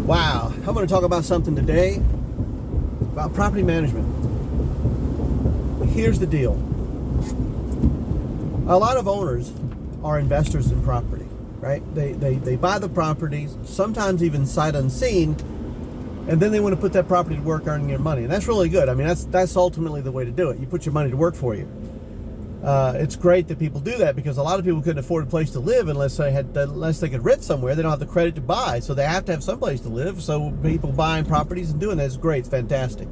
Wow, I'm going to talk about something today about property management. Here's the deal. A lot of owners are investors in property, right? They buy the properties, sometimes even sight unseen, and then they want to put that property to work earning their money. And that's really good. I mean, that's ultimately the way to do it. You put your money to work for you. It's great that people do that because a lot of people couldn't afford a place to live unless they could rent somewhere. They don't have the credit to buy, so they have to have some place to live. So people buying properties and doing that is great. It's fantastic.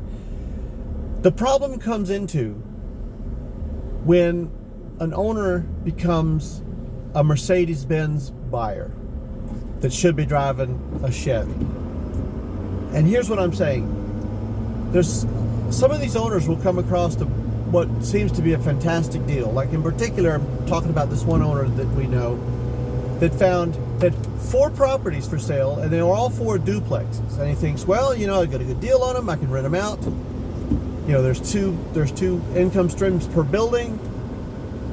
The problem comes into when an owner becomes a Mercedes-Benz buyer that should be driving a Chevy. And here's what I'm saying. There's some of these owners will come across what seems to be a fantastic deal. Like in particular, I'm talking about this one owner that we know that found that 4 properties for sale, and they were all 4 duplexes. And he thinks, well, I got a good deal on them. I can rent them out. There's two income streams per building.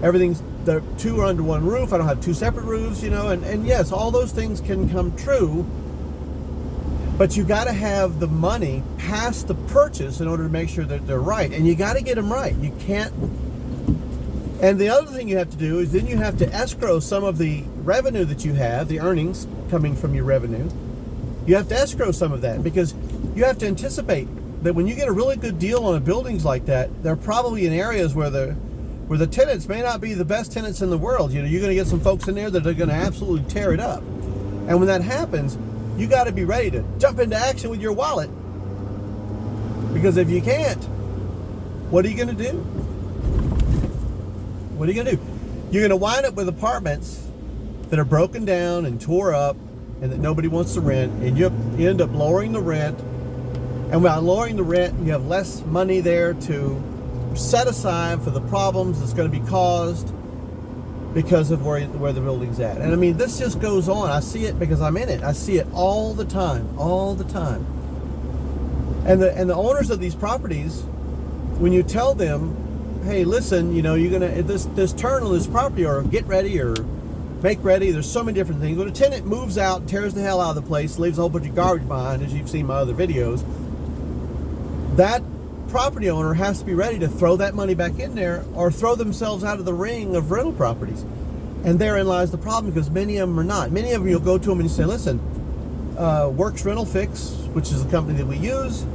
The 2 are under one roof. I don't have 2 separate roofs. And yes, all those things can come true. But you got to have the money past the purchase in order to make sure that they're right. And you got to get them right. You can't. And the other thing you have to do is then you have to escrow some of the revenue that you have, the earnings coming from your revenue. You have to escrow some of that because you have to anticipate that when you get a really good deal on buildings like that, they're probably in areas where the tenants may not be the best tenants in the world. You're going to get some folks in there that are going to absolutely tear it up. And when that happens, you got to be ready to jump into action with your wallet. Because if you can't, what are you going to do? What are you going to do? You're going to wind up with apartments that are broken down and tore up and that nobody wants to rent, and you end up lowering the rent. And by lowering the rent, you have less money there to set aside for the problems that's going to be caused because of where the building's at. And I mean, this just goes on. I see it because I'm in it. I see it all the time. And the owners of these properties, when you tell them, hey, listen, you're gonna this turn on this property, or get ready, or make ready. There's so many different things. When a tenant moves out, tears the hell out of the place, leaves a whole bunch of garbage behind, as you've seen my other videos, that property owner has to be ready to throw that money back in there or throw themselves out of the ring of rental properties. And therein lies the problem, because many of them are not. Many of them, you'll go to them and you say, listen, Works Rental Fix, which is a company that we use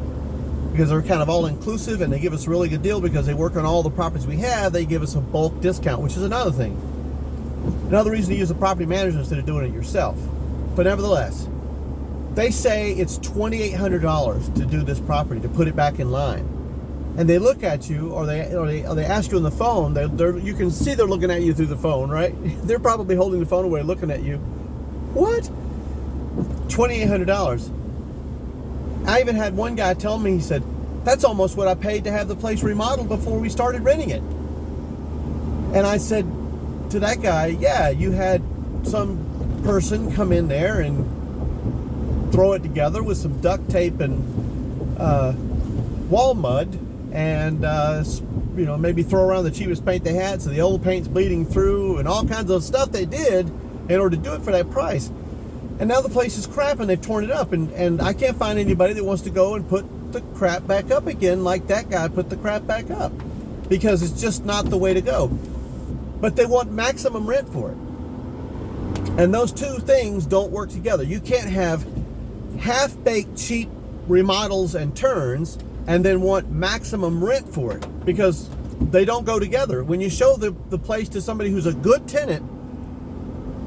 because they're kind of all inclusive and they give us a really good deal because they work on all the properties we have. They give us a bulk discount, which is another thing. Another reason to use a property manager instead of doing it yourself. But nevertheless, they say it's $2,800 to do this property, to put it back in line. And they look at you, or they ask you on the phone. You can see they're looking at you through the phone, right? They're probably holding the phone away, looking at you. What? $2,800. I even had one guy tell me, he said, that's almost what I paid to have the place remodeled before we started renting it. And I said to that guy, yeah, you had some person come in there and throw it together with some duct tape and wall mud, and maybe throw around the cheapest paint they had so the old paint's bleeding through, and all kinds of stuff they did in order to do it for that price. And now the place is crap and they've torn it up, and I can't find anybody that wants to go and put the crap back up again like that guy put the crap back up, because it's just not the way to go. But they want maximum rent for it, and those two things don't work together. You can't have half-baked cheap remodels and turns and then want maximum rent for it, because they don't go together. When you show the place to somebody who's a good tenant,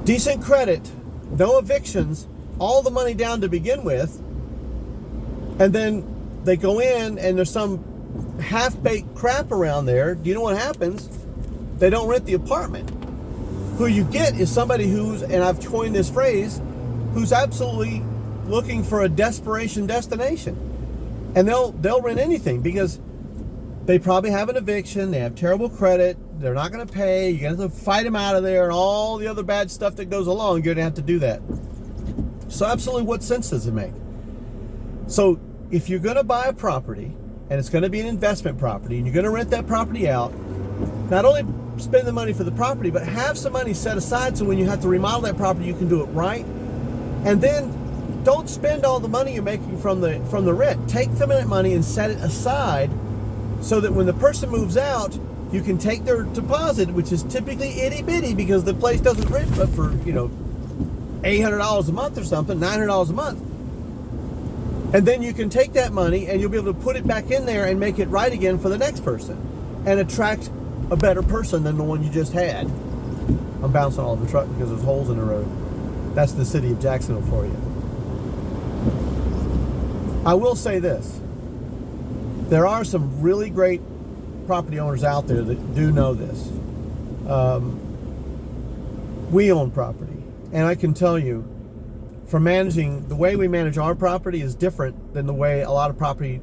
decent credit, no evictions, all the money down to begin with, and then they go in and there's some half-baked crap around there, do you know what happens? They don't rent the apartment. Who you get is somebody who's, and I've coined this phrase, who's absolutely looking for a desperation destination. And they'll rent anything because they probably have an eviction, they have terrible credit, they're not going to pay, you're going to have to fight them out of there, and all the other bad stuff that goes along, you're going to have to do that. So absolutely, what sense does it make? So if you're going to buy a property, and it's going to be an investment property, and you're going to rent that property out, not only spend the money for the property, but have some money set aside so when you have to remodel that property, you can do it right. And then don't spend all the money you're making from the rent. Take the money and set it aside so that when the person moves out, you can take their deposit, which is typically itty bitty because the place doesn't rent but for, $800 a month or something, $900 a month. And then you can take that money and you'll be able to put it back in there and make it right again for the next person and attract a better person than the one you just had. I'm bouncing all over the truck because there's holes in the road. That's the city of Jacksonville for you. I will say this. There are some really great property owners out there that do know this. We own property, and I can tell you, the way we manage our property is different than the way a lot of property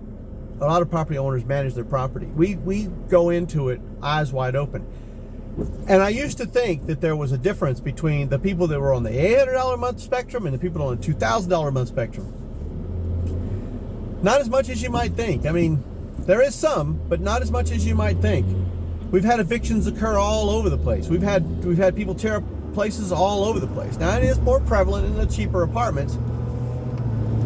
owners manage their property. We go into it eyes wide open. And I used to think that there was a difference between the people that were on the $800 a month spectrum and the people on the $2,000 a month spectrum. Not as much as you might think. I mean, there is some, but not as much as you might think. We've had evictions occur all over the place. We've had people tear up places all over the place. Now, it is more prevalent in the cheaper apartments,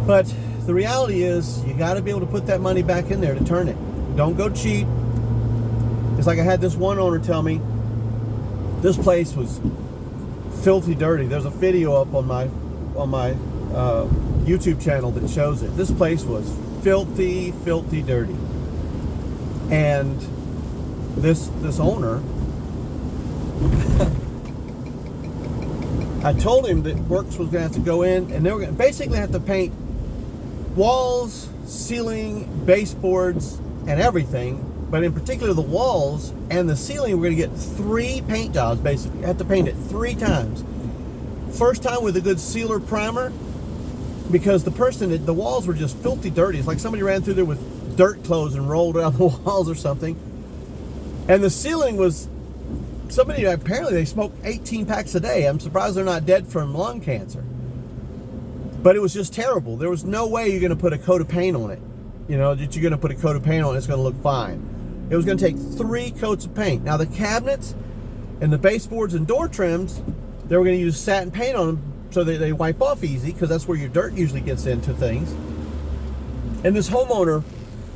but the reality is you got to be able to put that money back in there to turn it. Don't go cheap. It's like I had this one owner tell me, this place was filthy dirty. There's a video up on my YouTube channel that shows it. This place was filthy dirty. And this owner, I told him that Works was going to have to go in and they were going to basically have to paint walls, ceiling, baseboards, and everything. But in particular, the walls and the ceiling, we're going to get 3 paint jobs, basically. You have to paint it 3 times. First time with a good sealer primer, because the walls were just filthy dirty. It's like somebody ran through there with dirt clothes and rolled around the walls or something. And the ceiling was, apparently they smoked 18 packs a day. I'm surprised they're not dead from lung cancer. But it was just terrible. There was no way you're going to put a coat of paint on it. That you're going to put a coat of paint on it, it's going to look fine. It was going to take 3 coats of paint. Now the cabinets and the baseboards and door trims, they were going to use satin paint on them so that they wipe off easy, because that's where your dirt usually gets into things. And this homeowner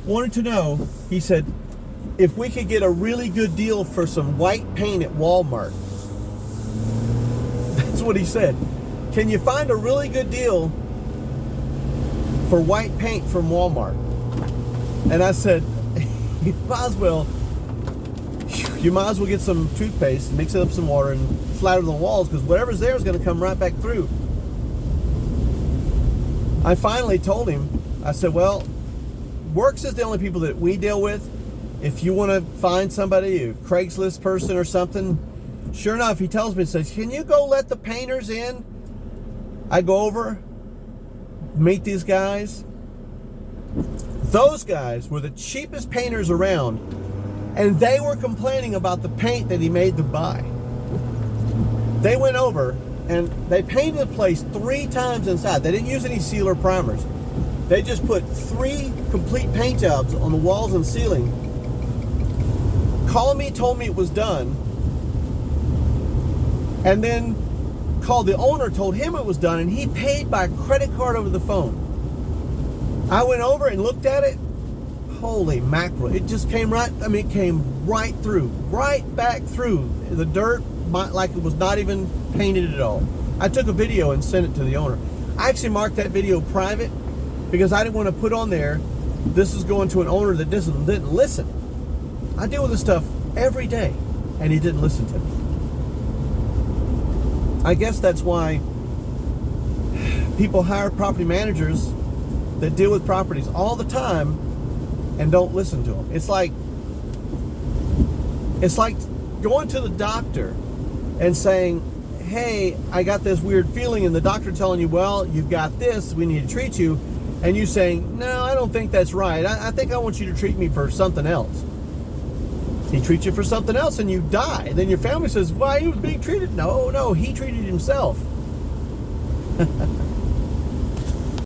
wanted to know, he said, if we could get a really good deal for some white paint at Walmart. That's what he said. Can you find a really good deal for white paint from Walmart? And I said, you might as well get some toothpaste, mix it up some water, and slather the walls, because whatever's there is going to come right back through. I finally told him, I said, well, Works is the only people that we deal with. If you want to find somebody, a Craigslist person or something, sure enough, he tells me, says, can you go let the painters in? I go over, meet these guys. Those guys were the cheapest painters around, and they were complaining about the paint that he made them buy. They went over and they painted the place 3 times inside. They didn't use any sealer primers. They just put 3 complete paint jobs on the walls and ceiling. Called me, told me it was done, and then called the owner, told him it was done, and he paid by credit card over the phone. I went over and looked at it. Holy mackerel. It just came it came right through, right back through the dirt, like it was not even painted at all. I took a video and sent it to the owner. I actually marked that video private because I didn't want to put on there, this is going to an owner that didn't listen. I deal with this stuff every day, and he didn't listen to me. I guess that's why people hire property managers that deal with properties all the time and don't listen to them. It's like going to the doctor and saying, hey, I got this weird feeling, and the doctor telling you, well, you've got this, we need to treat you, and you saying, no, I don't think that's right. I think I want you to treat me for something else. He treats you for something else and you die. And then your family says, why, he was being treated? No, he treated himself.